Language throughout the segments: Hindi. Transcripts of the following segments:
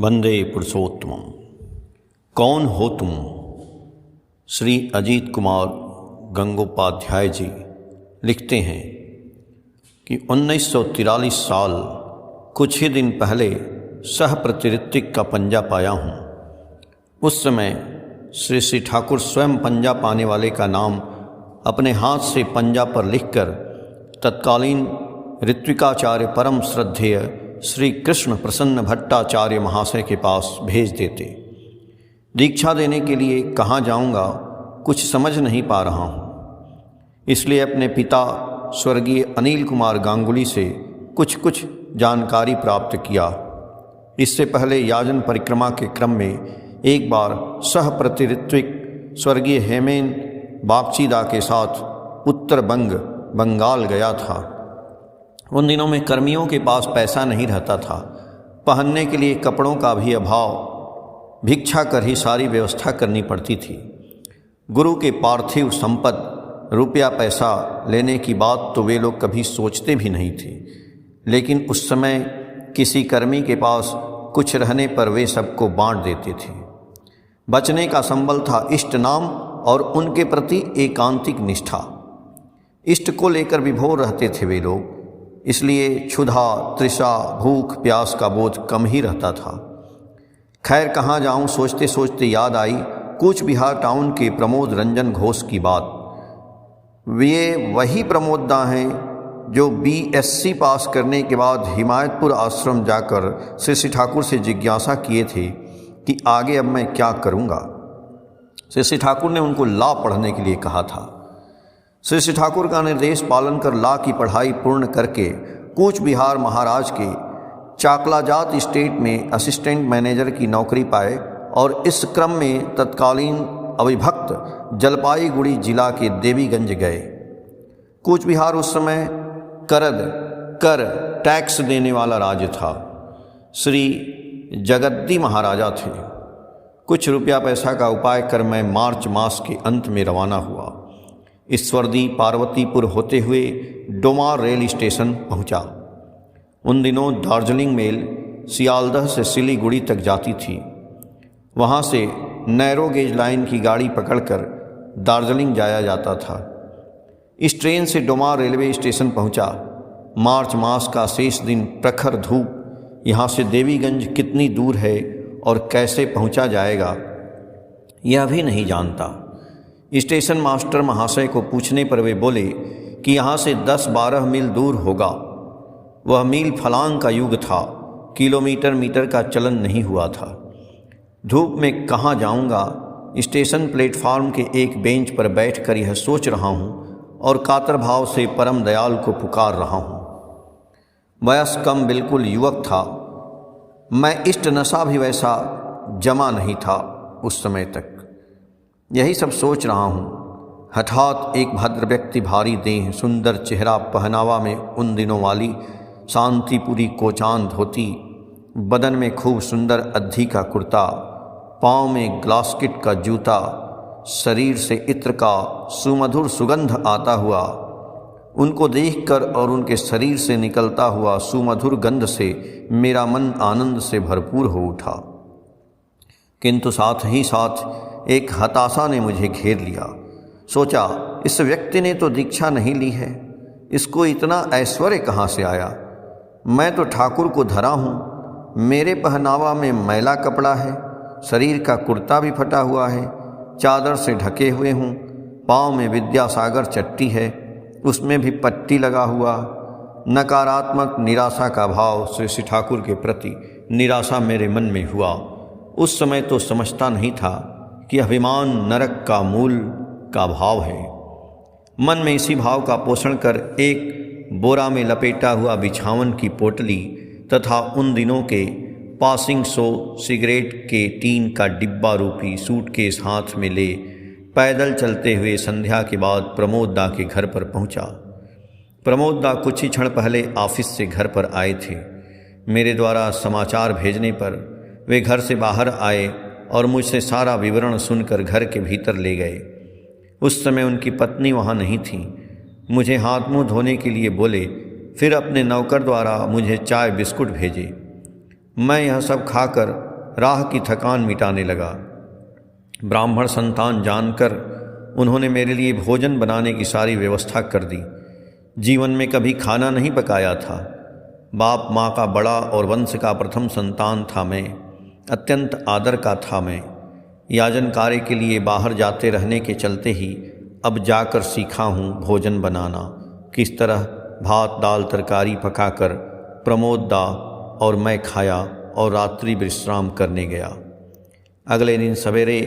वंदे पुरुषोत्तमम्। कौन हो तुम? श्री अजीत कुमार गंगोपाध्याय जी लिखते हैं कि 1943 साल कुछ ही दिन पहले सह प्रतिऋत्विक का पंजा पाया हूँ। उस समय श्री ठाकुर स्वयं पंजा पाने वाले का नाम अपने हाथ से पंजा पर लिखकर तत्कालीन ऋत्विकाचार्य परम श्रद्धेय श्री कृष्ण प्रसन्न भट्टाचार्य महाशय के पास भेज देते। दीक्षा देने के लिए कहाँ जाऊँगा कुछ समझ नहीं पा रहा हूँ, इसलिए अपने पिता स्वर्गीय अनिल कुमार गांगुली से कुछ जानकारी प्राप्त किया। इससे पहले याजन परिक्रमा के क्रम में एक बार सह प्रतिऋत्विक स्वर्गीय हेमेन बागचीदा के साथ उत्तर बंगाल गया था। उन दिनों में कर्मियों के पास पैसा नहीं रहता था, पहनने के लिए कपड़ों का भी अभाव, भिक्षा कर ही सारी व्यवस्था करनी पड़ती थी। गुरु के पार्थिव संपत्ति रुपया पैसा लेने की बात तो वे लोग कभी सोचते भी नहीं थे, लेकिन उस समय किसी कर्मी के पास कुछ रहने पर वे सबको बांट देते थे। बचने का संबल था इष्ट नाम और उनके प्रति एकांतिक निष्ठा। इष्ट को लेकर विभोर रहते थे वे लोग, इसलिए क्षुधा तृषा भूख प्यास का बोध कम ही रहता था। खैर कहाँ जाऊँ सोचते सोचते याद आई कूच बिहार टाउन के प्रमोद रंजन घोष की बात। वे वही प्रमोददा हैं जो BSc पास करने के बाद हिमायतपुर आश्रम जाकर श्री ठाकुर से जिज्ञासा किए थे कि आगे अब मैं क्या करूँगा। श्री ठाकुर ने उनको लॉ पढ़ने के लिए कहा था। श्री ठाकुर का निर्देश पालन कर लॉ की पढ़ाई पूर्ण करके कूच बिहार महाराज के चाकलाजात स्टेट में असिस्टेंट मैनेजर की नौकरी पाए और इस क्रम में तत्कालीन अविभक्त जलपाईगुड़ी जिला के देवीगंज गए। कूच बिहार उस समय कर टैक्स देने वाला राज्य था। श्री जगद्दी महाराजा थे। कुछ रुपया पैसा का उपाय कर मैं मार्च मास के अंत में रवाना हुआ। ईश्वरदी पार्वतीपुर होते हुए डोमार रेल स्टेशन पहुंचा। उन दिनों दार्जिलिंग मेल सियालदह से सिलीगुड़ी तक जाती थी। वहां से नैरो गेज लाइन की गाड़ी पकड़कर दार्जिलिंग जाया जाता था। इस ट्रेन से डोमार रेलवे स्टेशन पहुंचा। मार्च मास का शेष दिन प्रखर धूप। यहाँ से देवीगंज कितनी दूर है और कैसे पहुंचा जाएगा यह भी नहीं जानता। स्टेशन मास्टर महाशय को पूछने पर वे बोले कि यहाँ से 10-12 मील दूर होगा। वह मील फलांग का युग था, किलोमीटर मीटर का चलन नहीं हुआ था। धूप में कहाँ जाऊँगा। स्टेशन प्लेटफार्म के एक बेंच पर बैठकर यह सोच रहा हूँ और कातर भाव से परम दयाल को पुकार रहा हूँ। वयस कम बिल्कुल युवक था। मैं इष्ट नशा भी वैसा जमा नहीं था उस समय तक। यही सब सोच रहा हूँ, हठात एक भद्र व्यक्ति भारी देह सुंदर चेहरा पहनावा में उन दिनों वाली शांतिपुरी कोचान धोती, बदन में खूब सुंदर अद्धी का कुर्ता, पाँव में ग्लास्किट का जूता, शरीर से इत्र का सुमधुर सुगंध आता हुआ। उनको देखकर और उनके शरीर से निकलता हुआ सुमधुर गंध से मेरा मन आनंद से भरपूर हो उठा, किंतु साथ ही साथ एक हताशा ने मुझे घेर लिया। सोचा इस व्यक्ति ने तो दीक्षा नहीं ली है, इसको इतना ऐश्वर्य कहाँ से आया। मैं तो ठाकुर को धरा हूँ, मेरे पहनावा में मैला कपड़ा है, शरीर का कुर्ता भी फटा हुआ है, चादर से ढके हुए हूँ, पाँव में विद्यासागर चट्टी है, उसमें भी पट्टी लगा हुआ। नकारात्मक निराशा का भाव श्री ठाकुर के प्रति निराशा मेरे मन में हुआ। उस समय तो समझता नहीं था कि अभिमान नरक का मूल का भाव है। मन में इसी भाव का पोषण कर एक बोरा में लपेटा हुआ बिछावन की पोटली तथा उन दिनों के पासिंग शो सिगरेट के टीन का डिब्बा रूपी सूटकेस हाथ में ले पैदल चलते हुए संध्या के बाद प्रमोददा के घर पर पहुंचा। प्रमोददा कुछ ही क्षण पहले ऑफिस से घर पर आए थे। मेरे द्वारा समाचार भेजने पर वे घर से बाहर आए और मुझसे सारा विवरण सुनकर घर के भीतर ले गए। उस समय उनकी पत्नी वहाँ नहीं थी। मुझे हाथ मुंह धोने के लिए बोले, फिर अपने नौकर द्वारा मुझे चाय बिस्कुट भेजे। मैं यह सब खाकर राह की थकान मिटाने लगा। ब्राह्मण संतान जानकर उन्होंने मेरे लिए भोजन बनाने की सारी व्यवस्था कर दी। जीवन में कभी खाना नहीं पकाया था। बाप माँ का बड़ा और वंश का प्रथम संतान था मैं। अत्यंत आदर का था मैं। याजन कार्य के लिए बाहर जाते रहने के चलते ही अब जाकर सीखा हूँ भोजन बनाना। किस तरह भात दाल तरकारी पकाकर प्रमोद दा और मैं खाया और रात्रि विश्राम करने गया। अगले दिन सवेरे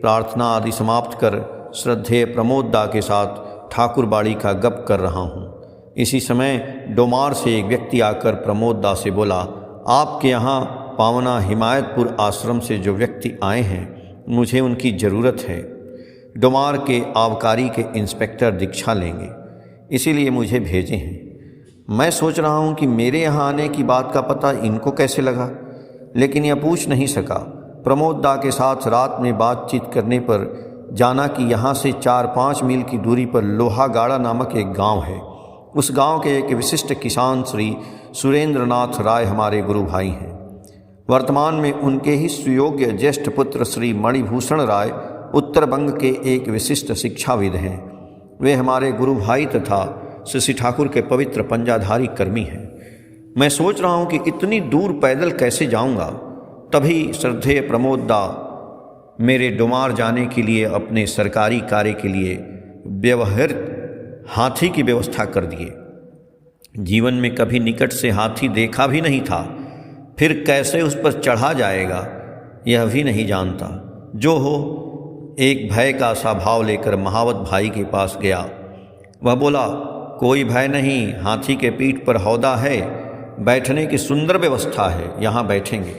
प्रार्थना आदि समाप्त कर श्रद्धेय प्रमोद दा के साथ ठाकुरबाड़ी का गप कर रहा हूँ। इसी समय डोमार से एक व्यक्ति आकर प्रमोद दा से बोला, आपके यहाँ पावना हिमायतपुर आश्रम से जो व्यक्ति आए हैं, मुझे उनकी ज़रूरत है। डोमार के आबकारी के इंस्पेक्टर दीक्षा लेंगे, इसीलिए मुझे भेजे हैं। मैं सोच रहा हूँ कि मेरे यहाँ आने की बात का पता इनको कैसे लगा, लेकिन यह पूछ नहीं सका। प्रमोद दा के साथ रात में बातचीत करने पर जाना कि यहाँ से 4-5 मील की दूरी पर लोहागाड़ा नामक एक गांव है। उस गांव के एक विशिष्ट किसान श्री सुरेंद्रनाथ राय हमारे गुरु भाई हैं। वर्तमान में उनके ही सुयोग्य ज्येष्ठ पुत्र श्री मणिभूषण राय उत्तर बंग के एक विशिष्ट शिक्षाविद हैं। वे हमारे गुरु भाई तथा श्री ठाकुर के पवित्र पंजाधारी कर्मी हैं। मैं सोच रहा हूँ कि इतनी दूर पैदल कैसे जाऊँगा। तभी श्रद्धेय प्रमोद दा मेरे डोमार जाने के लिए अपने सरकारी कार्य के लिए व्यवहारित हाथी की व्यवस्था कर दिए। जीवन में कभी निकट से हाथी देखा भी नहीं था, फिर कैसे उस पर चढ़ा जाएगा यह भी नहीं जानता। जो हो, एक भय का सा भाव लेकर महावत भाई के पास गया। वह बोला, कोई भय नहीं, हाथी के पीठ पर हौदा है, बैठने की सुंदर व्यवस्था है, यहाँ बैठेंगे।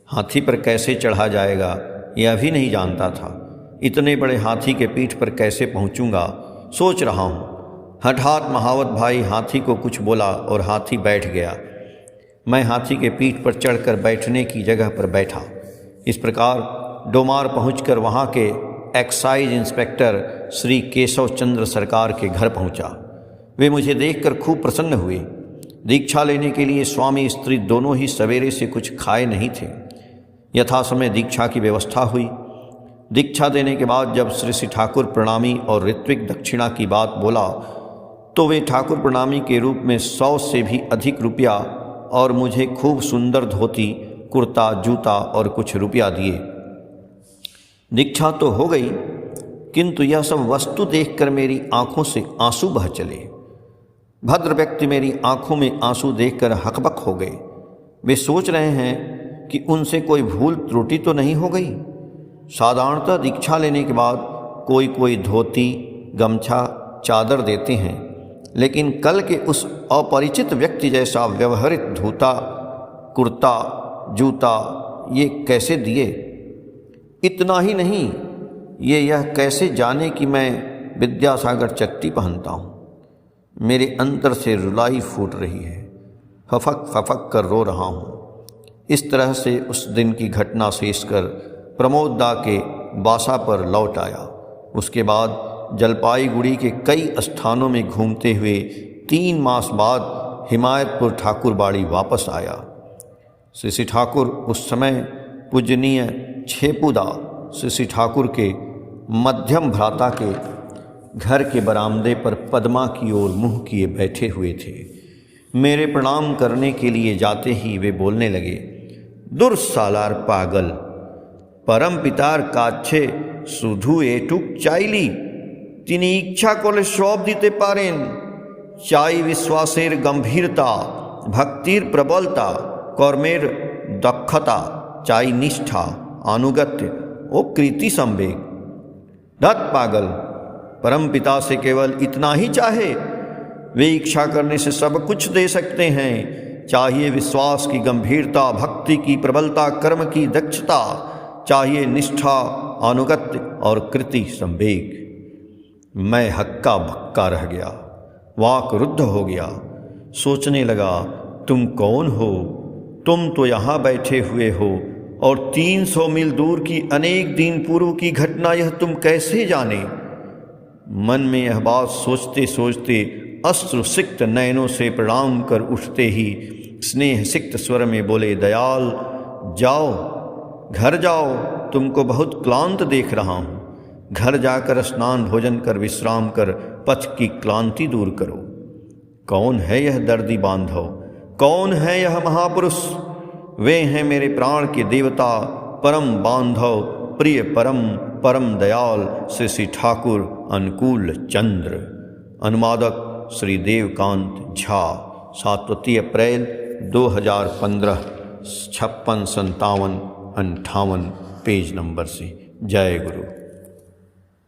हाथी पर कैसे चढ़ा जाएगा यह भी नहीं जानता था। इतने बड़े हाथी के पीठ पर कैसे पहुँचूँगा सोच रहा हूँ। हठात महावत भाई हाथी को कुछ बोला और हाथी बैठ गया। मैं हाथी के पीठ पर चढ़कर बैठने की जगह पर बैठा। इस प्रकार डोमार पहुंचकर वहां के एक्साइज इंस्पेक्टर श्री केशव चंद्र सरकार के घर पहुंचा। वे मुझे देखकर खूब प्रसन्न हुए। दीक्षा लेने के लिए स्वामी स्त्री दोनों ही सवेरे से कुछ खाए नहीं थे। यथासमय दीक्षा की व्यवस्था हुई। दीक्षा देने के बाद जब श्री ठाकुर प्रणामी और ऋत्विक दक्षिणा की बात बोला तो वे ठाकुर प्रणामी के रूप में 100 से भी अधिक रुपया और मुझे खूब सुंदर धोती, कुर्ता, जूता और कुछ रुपया दिए। दीक्षा तो हो गई, किंतु यह सब वस्तु देखकर मेरी आंखों से आंसू बह चले। भद्र व्यक्ति मेरी आंखों में आंसू देखकर हकबक हो गए। वे सोच रहे हैं कि उनसे कोई भूल त्रुटि तो नहीं हो गई। साधारणतः दीक्षा लेने के बाद कोई कोई धोती, गमछा, चादर देते हैं, लेकिन कल के उस अपरिचित व्यक्ति जैसा व्यवहारित धोता, कुर्ता, जूता ये कैसे दिए? इतना ही नहीं, ये यह कैसे जाने कि मैं विद्यासागर चट्टी पहनता हूँ। मेरे अंदर से रुलाई फूट रही है। फफक फफक कर रो रहा हूँ। इस तरह से उस दिन की घटना शेष कर प्रमोद दा के बासा पर लौट आया। उसके बाद जलपाईगुड़ी के कई स्थानों में घूमते हुए 3 मास बाद हिमायतपुर ठाकुरबाड़ी वापस आया। श्री ठाकुर उस समय पूजनीय छेपुदा श्री ठाकुर के मध्यम भ्राता के घर के बरामदे पर पद्मा की ओर मुँह किए बैठे हुए थे। मेरे प्रणाम करने के लिए जाते ही वे बोलने लगे, दुर्सालार पागल, परम पितार काछे सुधु एटुक चाइली, তিনি ইচ্ছা করলে সব দিতে পারেন। চাই বিশ্বাসের গম্ভীরতা, ভক্তির প্রবলতা, কর্মের দক্ষতা, চাই निष्ठा, अनुगत्य ও कृति संवेग। धत पागल, परम पिता से केवल इतना ही चाहे। वे इच्छा करने से सब कुछ दे सकते हैं। चाहिए विश्वास की गंभीरता, भक्ति की प्रबलता, कर्म की दक्षता, चाहिए निष्ठा, अनुगत्य और कृति संवेग। मैं हक्का भक्का रह गया, वाक रुद्ध हो गया। सोचने लगा, तुम कौन हो? तुम तो यहाँ बैठे हुए हो और 300 मील दूर की अनेक दिन पूर्व की घटना यह तुम कैसे जाने? मन में यह बात सोचते सोचते अश्रुसिक्त नयनों से प्रणाम कर उठते ही स्नेह सिक्त स्वर में बोले, दयाल जाओ, घर जाओ, तुमको बहुत क्लांत देख रहा हूँ। घर जाकर स्नान भोजन कर विश्राम कर पथ की क्लांति दूर करो। कौन है यह दर्दी बांधव, कौन है यह महापुरुष? वे हैं मेरे प्राण के देवता, परम बांधव, प्रिय परम दयाल श्री ठाकुर अनुकूल चंद्र। अनुवादक श्री देवकांत झा। 7 अप्रैल 2015, 56, 57, 58 पेज नंबर से। जय गुरु।